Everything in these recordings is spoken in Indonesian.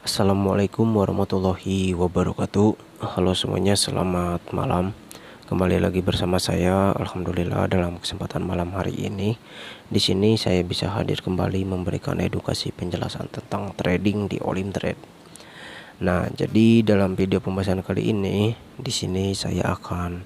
Assalamualaikum warahmatullahi wabarakatuh. Halo semuanya, selamat malam. Kembali lagi bersama saya, alhamdulillah, dalam kesempatan malam hari ini. Di sini saya bisa hadir kembali memberikan edukasi penjelasan tentang trading di Olim Trade. Nah, jadi dalam video pembahasan kali ini, di sini saya akan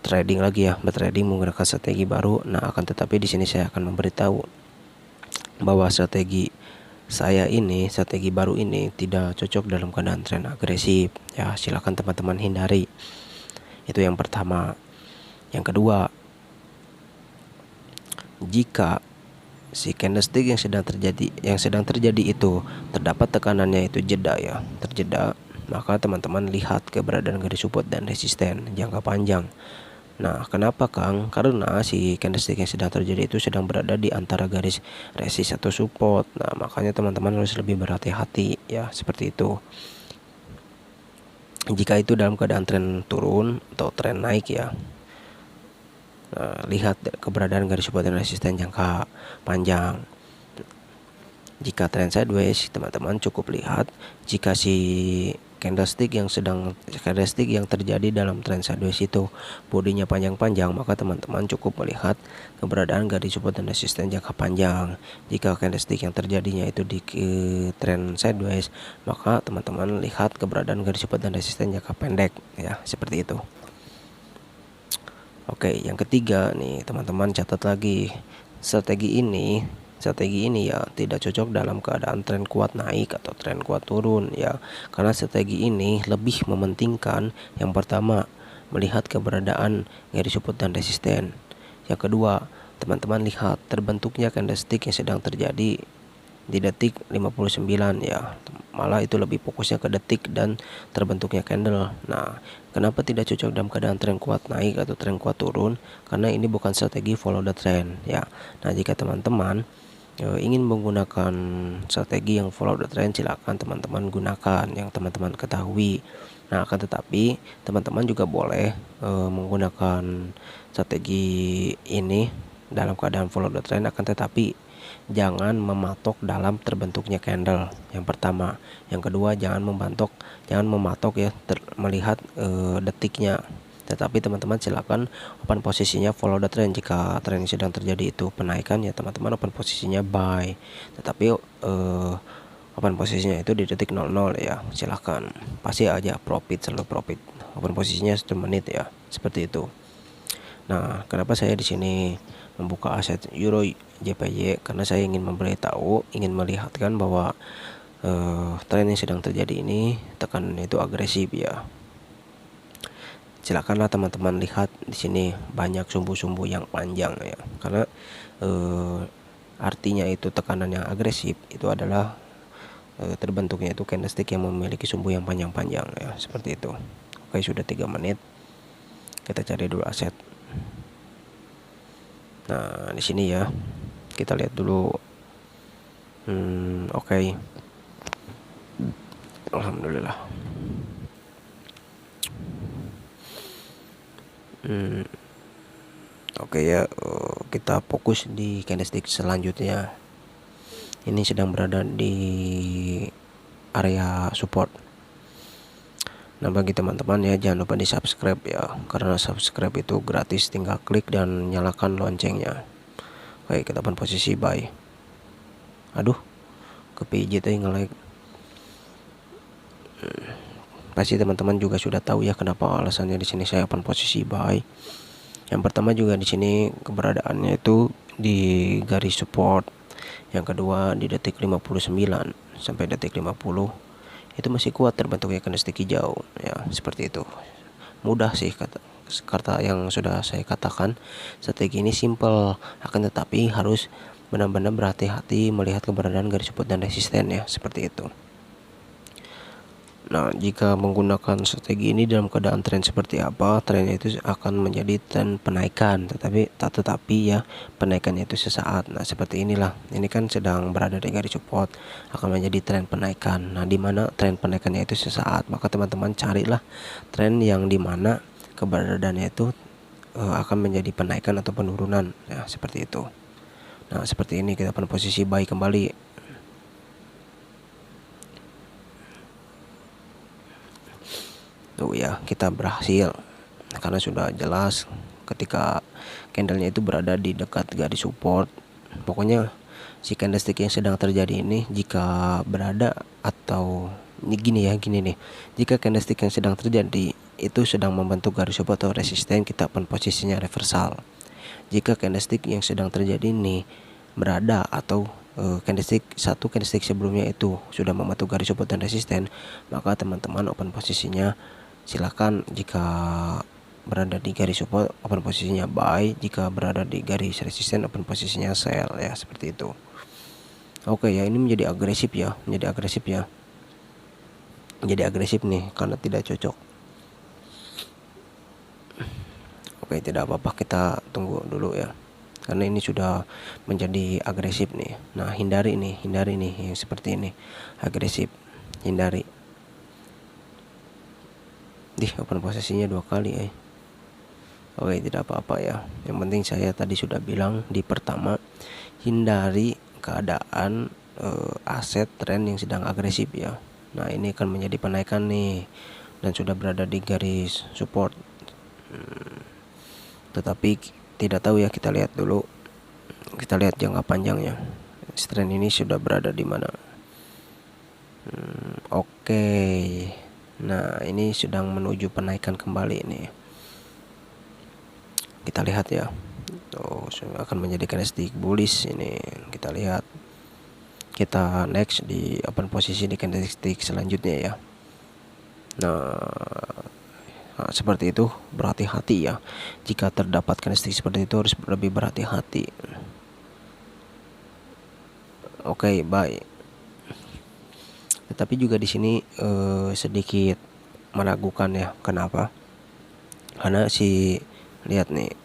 trading lagi ya, bertrading menggunakan strategi baru. Nah, akan tetapi di sini saya akan memberitahu bahwa strategi baru ini tidak cocok dalam keadaan tren agresif ya. Silakan teman-teman hindari. Itu yang pertama. Yang kedua, jika si candlestick yang sedang terjadi itu terdapat tekanannya itu terjeda, maka teman-teman lihat keberadaan garis support dan resisten jangka panjang. Nah, kenapa Kang? Karena si candlestick yang sedang terjadi itu sedang berada di antara garis resist atau support. Nah, makanya teman-teman harus lebih berhati-hati ya, seperti itu. Jika itu dalam keadaan tren turun atau tren naik ya, nah, lihat keberadaan garis support dan resisten jangka panjang. Jika tren sideways, teman-teman cukup lihat jika si candlestick yang terjadi dalam tren sideways itu bodinya panjang-panjang, maka teman-teman cukup melihat keberadaan garis support dan resisten jangka panjang. Jika candlestick yang terjadinya itu di tren sideways, maka teman-teman lihat keberadaan garis support dan resisten jangka pendek ya, seperti itu. Oke, yang ketiga nih teman-teman catat lagi, strategi ini ya tidak cocok dalam keadaan tren kuat naik atau tren kuat turun ya, karena strategi ini lebih mementingkan yang pertama, melihat keberadaan garis support dan resisten. Yang kedua, teman-teman lihat terbentuknya candlestick yang sedang terjadi di detik 59 ya, malah itu lebih fokusnya ke detik dan terbentuknya candle. Nah, kenapa tidak cocok dalam keadaan tren kuat naik atau tren kuat turun? Karena ini bukan strategi follow the trend ya. Nah, jika teman-teman ingin menggunakan strategi yang follow the trend, silakan teman-teman gunakan yang teman-teman ketahui. Nah, akan tetapi teman-teman juga boleh menggunakan strategi ini dalam keadaan follow the trend, akan tetapi jangan mematok dalam terbentuknya candle. Yang pertama, yang kedua, jangan mematok ya melihat detiknya. Tetapi teman-teman silakan open posisinya follow the trend. Jika tren yang sedang terjadi itu penaikan ya, teman-teman open posisinya buy. Tetapi open posisinya itu di detik 00 ya. Silakan. Pasti aja profit, selalu profit. Open posisinya 1 menit ya. Seperti itu. Nah, kenapa saya di sini membuka aset Euro JPY? Karena saya ingin memberitahu, ingin melihatkan bahwa tren yang sedang terjadi ini tekanannya itu agresif ya. Silakanlah teman-teman lihat di sini banyak sumbu-sumbu yang panjang ya. Karena artinya itu tekanan yang agresif itu adalah terbentuknya itu candlestick yang memiliki sumbu yang panjang-panjang ya, seperti itu. Oke, sudah 3 menit. Kita cari dulu aset. Nah, di sini ya kita lihat dulu. Oke. Alhamdulillah. Oke ya, kita fokus di candlestick selanjutnya. Ini sedang berada di area support. Nah, bagi teman-teman ya, jangan lupa di subscribe ya, karena subscribe itu gratis, tinggal klik dan nyalakan loncengnya. Oke, kita open posisi buy. Aduh, kepijit aja nge-like. Pasti teman-teman juga sudah tahu ya kenapa alasannya di sini saya open posisi buy. Yang pertama juga di sini keberadaannya itu di garis support. Yang kedua di detik 59 sampai detik 50 itu masih kuat terbentuknya candlestick hijau ya, seperti itu. Mudah sih kata yang sudah saya katakan. Strategi ini simple, akan tetapi harus benar-benar berhati-hati melihat keberadaan garis support dan resisten ya, seperti itu. Nah, jika menggunakan strategi ini dalam keadaan tren seperti apa, trennya itu akan menjadi tren penaikan, tetapi ya penaikannya itu sesaat. Nah, seperti inilah. Ini kan sedang berada di garis support, akan menjadi tren penaikan. Nah, di mana tren penaikannya itu sesaat, maka teman-teman carilah tren yang dimana keberadaannya itu akan menjadi penaikan atau penurunan ya, seperti itu. Nah, seperti ini kita pada posisi buy kembali. Tuh ya, kita berhasil karena sudah jelas ketika candlenya itu berada di dekat garis support. Pokoknya si candlestick yang sedang terjadi ini jika berada atau ini gini nih, jika candlestick yang sedang terjadi itu sedang membentuk garis support atau resisten, kita pun posisinya reversal. Jika candlestick yang sedang terjadi ini berada atau candlestick sebelumnya itu sudah membentuk garis support dan resisten, maka teman-teman open posisinya silakan. Jika berada di garis support, open posisinya buy. Jika berada di garis resisten, open posisinya sell ya, seperti itu. Oke ya, ini menjadi agresif ya, menjadi agresif nih karena tidak cocok. Oke, tidak apa-apa, kita tunggu dulu ya, karena ini sudah menjadi agresif nih. Nah, hindari nih yang seperti ini, agresif, hindari. Open posisinya 2 kali Oke, tidak apa-apa ya. Yang penting saya tadi sudah bilang di pertama, hindari keadaan aset tren yang sedang agresif ya. Nah, ini akan menjadi penaikan nih dan sudah berada di garis support. Tetapi tidak tahu ya, kita lihat dulu. Kita lihat jangka panjangnya. Tren ini sudah berada di mana? Oke. Nah, ini sedang menuju penaikan kembali nih. Kita lihat ya. Akan menjadi candlestick bullish ini. Kita lihat. Kita next di open posisi di candlestick selanjutnya ya. Nah, seperti itu, berhati-hati ya. Jika terdapat candlestick seperti itu harus lebih berhati-hati. Oke, baik. Tetapi juga di sini sedikit meragukan ya. Kenapa? Karena lihat nih.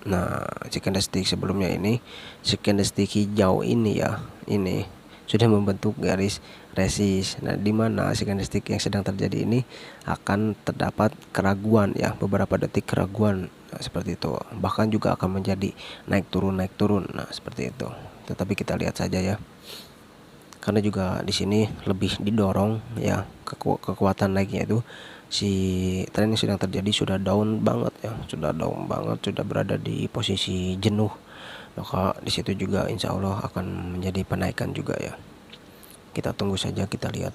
Nah, si candlestick sebelumnya ini, si candlestick hijau ini ya, ini sudah membentuk garis resist. Nah, di mana si candlestick yang sedang terjadi ini akan terdapat keraguan ya, beberapa detik keraguan. Nah, seperti itu. Bahkan juga akan menjadi naik turun. Nah, seperti itu. Tetapi kita lihat saja ya. Karena juga di sini lebih didorong ya, kekuatan naiknya itu si tren yang sedang terjadi sudah down banget ya, sudah berada di posisi jenuh. Maka di situ juga insya Allah akan menjadi penaikan juga ya. Kita tunggu saja, kita lihat.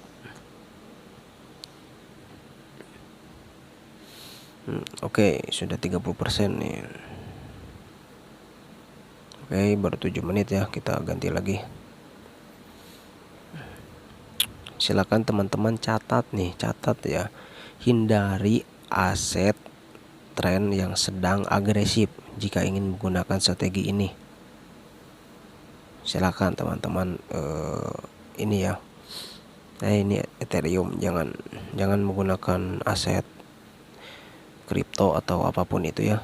Oke, sudah 30% nih. Oke, baru 7 menit ya, kita ganti lagi. Silakan teman-teman catat ya. Hindari aset tren yang sedang agresif jika ingin menggunakan strategi ini. Silakan teman-teman ini ya. Ini Ethereum, jangan menggunakan aset kripto atau apapun itu ya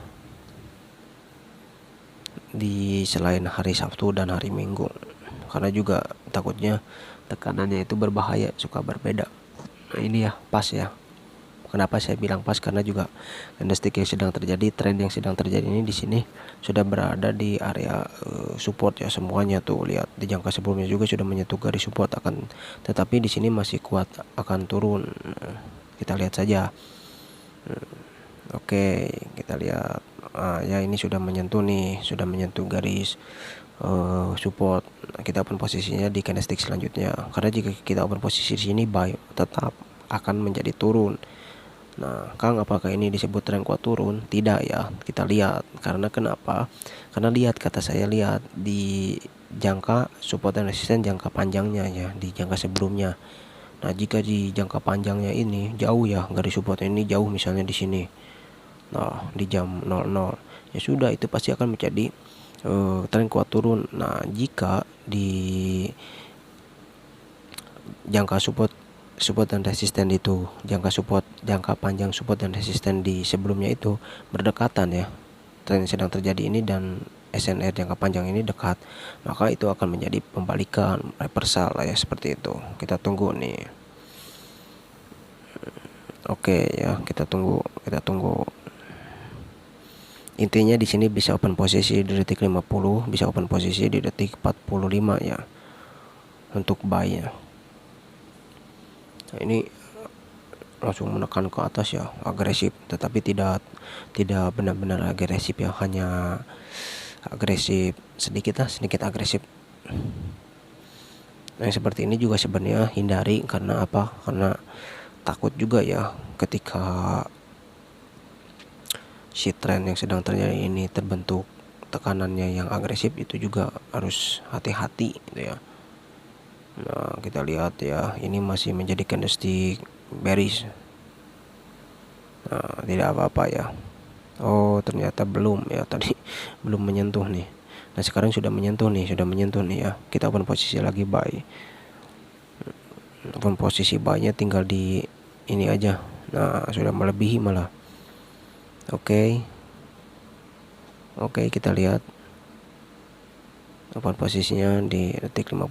di selain hari Sabtu dan hari Minggu, karena juga takutnya tekanannya itu berbahaya, suka berbeda. Nah, ini ya pas ya. Kenapa saya bilang pas? Karena juga candlestick yang sedang terjadi, tren yang sedang terjadi ini di sini sudah berada di area support ya, semuanya tuh lihat di jangka sebelumnya juga sudah menyentuh garis support tetapi di sini masih kuat akan turun. Kita lihat saja. Oke, kita lihat. Ya, ini sudah menyentuh garis support. Kita open posisinya di candlestick selanjutnya. Karena jika kita open posisi di sini buy, tetap akan menjadi turun. Nah, Kang, apakah ini disebut tren kuat turun? Tidak ya, kita lihat. Karena kenapa? Karena kata saya lihat di jangka support dan resisten jangka panjangnya ya, di jangka sebelumnya. Nah, jika di jangka panjangnya ini jauh ya, garis support ini jauh, misalnya di sini. Nah, di jam 00, ya sudah, itu pasti akan menjadi tren kuat turun. Nah, jika di jangka support dan resisten itu, jangka panjang support dan resisten di sebelumnya itu berdekatan ya, tren yang sedang terjadi ini dan SNR jangka panjang ini dekat, maka itu akan menjadi pembalikan, reversal ya, seperti itu. Kita tunggu nih. Oke ya, kita tunggu. Intinya di sini bisa open posisi di detik 50, bisa open posisi di detik 45 ya untuk buy ya. Nah, ini langsung menekan ke atas ya, agresif, tetapi tidak tidak benar-benar agresif ya, hanya agresif sedikit lah, sedikit agresif. Nah, yang seperti ini juga sebenarnya hindari. Karena apa? Karena takut juga ya ketika si tren yang sedang terjadi ini terbentuk tekanannya yang agresif, itu juga harus hati-hati gitu ya. Nah, kita lihat ya, ini masih menjadi candlestick bearish. Nah, tidak apa-apa ya. Oh, ternyata belum ya, tadi belum menyentuh nih. Nah, sekarang sudah menyentuh nih, ya. Kita open posisi lagi buy. Open posisi buy-nya tinggal di ini aja. Nah, sudah melebihi malah. Oke. Oke, kita lihat open posisinya di detik 50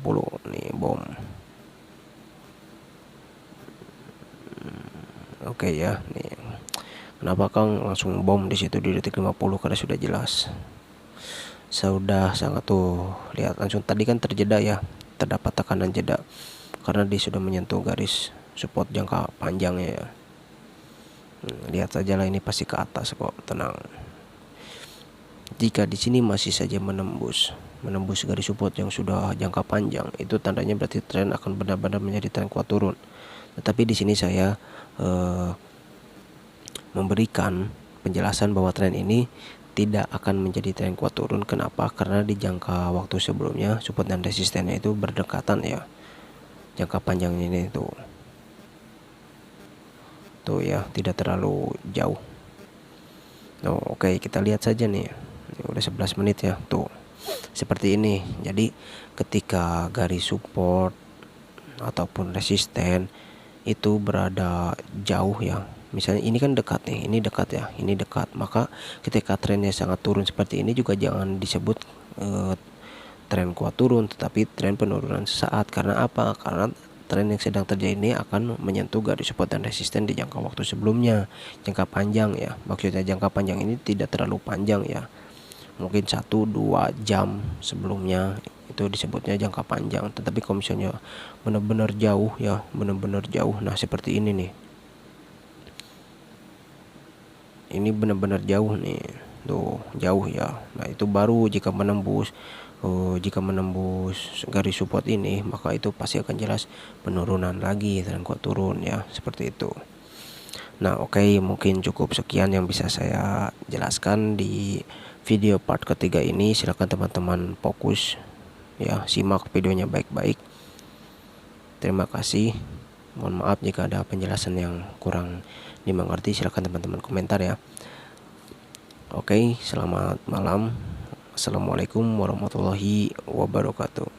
nih, bom. Oke ya, nih. Kenapa Kang langsung bom di situ di detik 50? Karena sudah jelas. Sudah sangat tuh, lihat langsung tadi kan terjeda ya, terdapat tekanan jeda karena dia sudah menyentuh garis support jangka panjangnya ya. Lihat saja lah, ini pasti ke atas kok, tenang. Jika di sini masih saja menembus garis support yang sudah jangka panjang, itu tandanya berarti tren akan benar-benar menjadi tren kuat turun. Tetapi di sini saya memberikan penjelasan bahwa tren ini tidak akan menjadi tren kuat turun. Kenapa? Karena di jangka waktu sebelumnya support dan resistennya itu berdekatan ya, jangka panjang ini tuh ya, tidak terlalu jauh. Oke, kita lihat saja nih. Ini udah 11 menit ya, tuh seperti ini. Jadi ketika garis support ataupun resisten itu berada jauh ya, misalnya ini kan dekat nih, ini dekat ya, ini dekat, maka ketika trennya sangat turun seperti ini juga jangan disebut tren kuat turun, tetapi tren penurunan sesaat. Karena apa? Karena tren yang sedang terjadi ini akan menyentuh garis support dan resisten di jangka waktu sebelumnya, jangka panjang ya. Maksudnya jangka panjang ini tidak terlalu panjang ya, mungkin 1-2 jam sebelumnya, itu disebutnya jangka panjang. Tetapi kalau misalnya benar-benar jauh ya, benar-benar jauh, nah seperti ini nih, ini benar-benar jauh nih, tuh jauh ya. Nah, itu baru jika menembus garis support ini, maka itu pasti akan jelas penurunan lagi, tren kuat turun ya, seperti itu. Nah, oke, mungkin cukup sekian yang bisa saya jelaskan di video part ketiga ini. Silakan teman-teman fokus ya, simak videonya baik-baik. Terima kasih. Mohon maaf jika ada penjelasan yang kurang dimengerti. Silakan teman-teman komentar ya. Oke, selamat malam. Assalamualaikum warahmatullahi wabarakatuh.